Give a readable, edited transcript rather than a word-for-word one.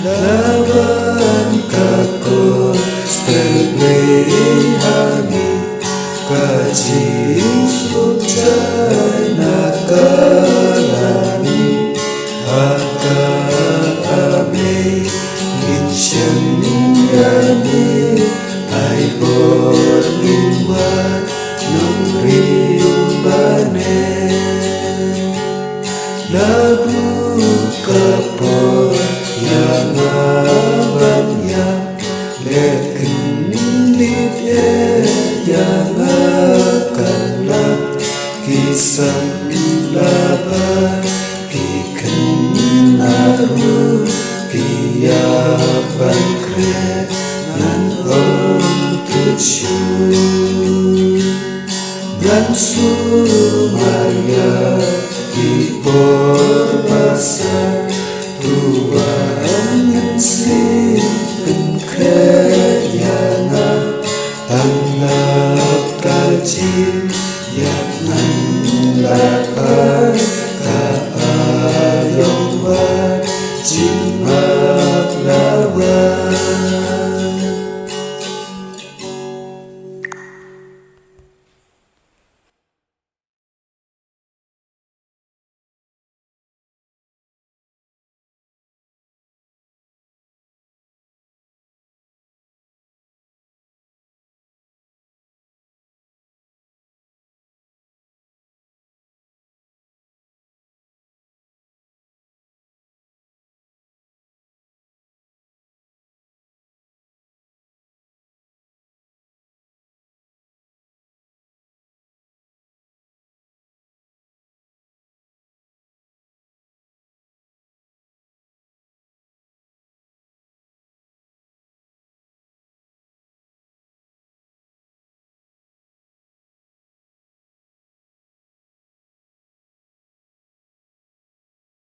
lawan kako stelehani kajing sujai nakalani haka ame minsyang yani ay borlimbat nung rimbane labu kapor yang banyak lekenlit yang akanlah kisah laban kiken naru kiapan kre nan om tuju dan sumaya ibor basa tuan sin kreyana tanggap kaji yaknan lapan kaayong wajib